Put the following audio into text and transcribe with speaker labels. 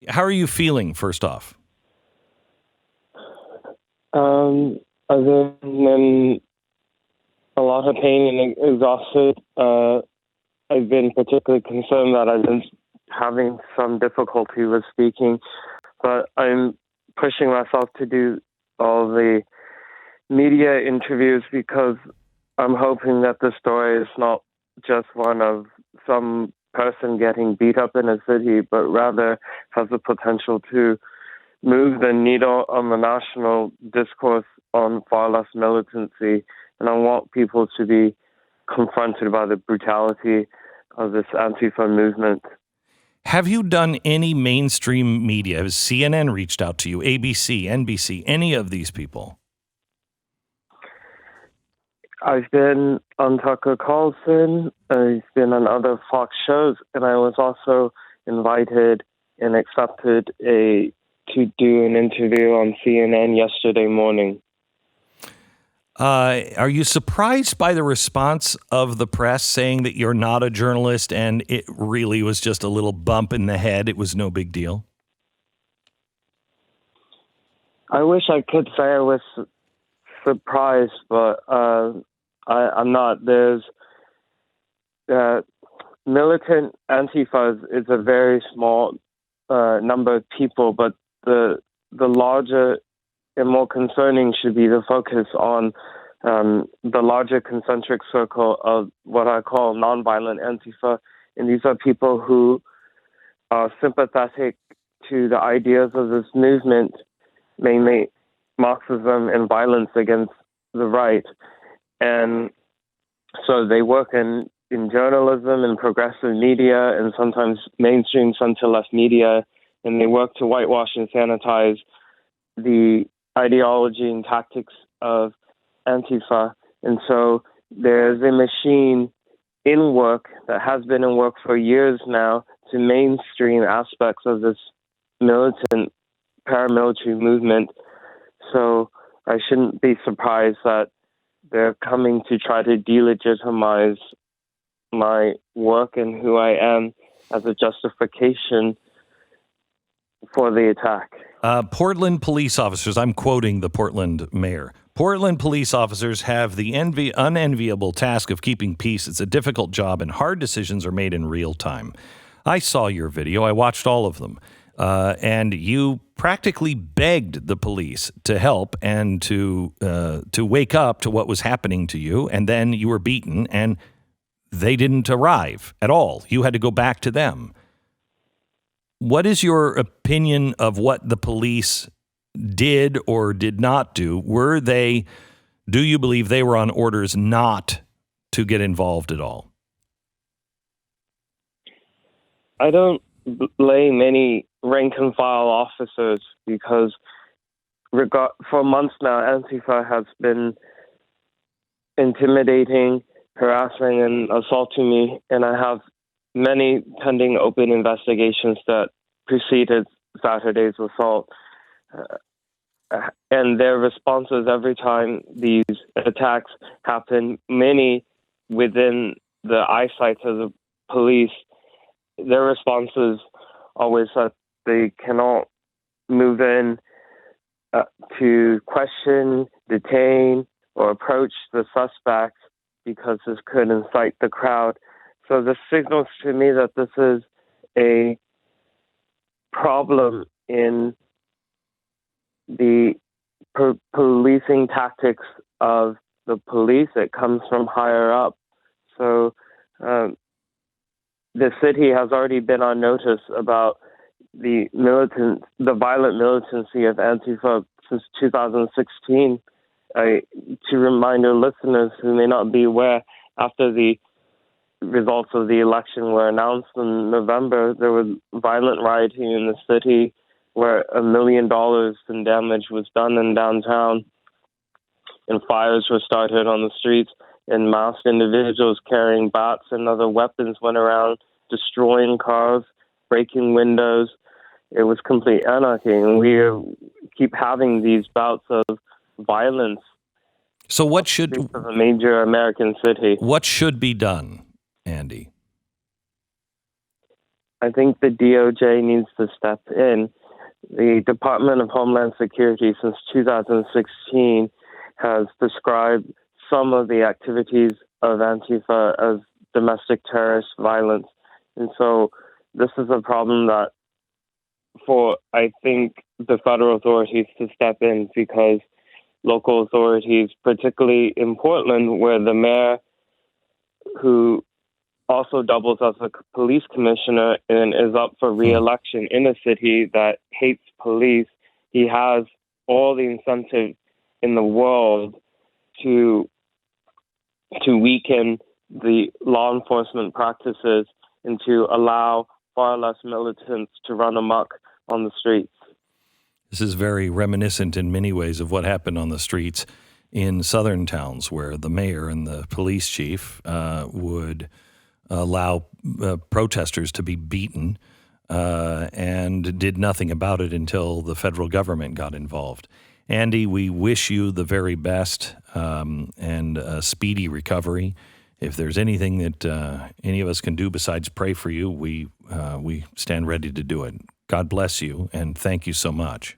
Speaker 1: How are you feeling, first off?
Speaker 2: Other than a lot of pain and exhausted, I've been particularly concerned that I've been having some difficulty with speaking, but I'm pushing myself to do all the media interviews because I'm hoping that the story is not just one of some person getting beat up in a city, but rather has the potential to move the needle on the national discourse on far less militancy. And I want people to be confronted by the brutality of this Antifa movement.
Speaker 1: Have you done any mainstream media? Has CNN reached out to you? ABC, NBC, any of these people?
Speaker 2: I've been on Tucker Carlson, I've been on other Fox shows, and I was also invited and accepted to do an interview on CNN yesterday morning.
Speaker 1: Are you surprised by the response of the press saying that you're not a journalist and it really was just a little bump in the head? It was no big deal.
Speaker 2: I wish I could say I was surprised, but I'm not. There's militant Antifa is a very small number of people, but the larger and more concerning should be the focus on the larger concentric circle of what I call nonviolent Antifa. And these are people who are sympathetic to the ideas of this movement, mainly Marxism and violence against the right. And so they work in journalism and progressive media and sometimes mainstream center-left media, and they work to whitewash and sanitize the ideology and tactics of Antifa. And so there's a machine in work that has been in work for years now to mainstream aspects of this militant paramilitary movement. So I shouldn't be surprised that they're coming to try to delegitimize my work and who I am as a justification for the attack.
Speaker 1: Portland police officers, I'm quoting the Portland mayor. Portland police officers have the unenviable task of keeping peace. It's a difficult job and hard decisions are made in real time. I saw your video. I watched all of them. And you practically begged the police to help and to wake up to what was happening to you. And then you were beaten and they didn't arrive at all. You had to go back to them. What is your opinion of what the police did or did not do? Do you believe they were on orders not to get involved at all?
Speaker 2: I don't blame any rank and file officers because for months now, Antifa has been intimidating, harassing, and assaulting me, and I have many pending open investigations that preceded Saturday's assault. And their responses every time these attacks happen, many within the eyesight of the police, their responses always that they cannot move in to question, detain, or approach the suspects because this could incite the crowd. So this signals to me that this is a problem in the policing tactics of the police. It comes from higher up. So the city has already been on notice about the violent militancy of Antifa since 2016. To remind our listeners who may not be aware, after the results of the election were announced in November, there was violent rioting in the city where $1 million in damage was done in downtown, and fires were started on the streets, and masked individuals carrying bats and other weapons went around destroying cars, breaking windows. It was complete anarchy, and we keep having these bouts of violence.
Speaker 1: So what should
Speaker 2: of a major American city?
Speaker 1: What should be done, Andy?
Speaker 2: I think the DOJ needs to step in. The Department of Homeland Security since 2016 has described some of the activities of Antifa as domestic terrorist violence. And so this is a problem that I think, the federal authorities to step in, because local authorities, particularly in Portland, where the mayor, who also doubles as a police commissioner and is up for re-election in a city that hates police, he has all the incentive in the world to weaken the law enforcement practices and to allow far less militants to run amok on the streets.
Speaker 1: This is very reminiscent in many ways of what happened on the streets in southern towns, where the mayor and the police chief would allow protesters to be beaten and did nothing about it until the federal government got involved. Andy, we wish you the very best and a speedy recovery. If there's anything that any of us can do besides pray for you, we stand ready to do it. God bless you, and thank you so much.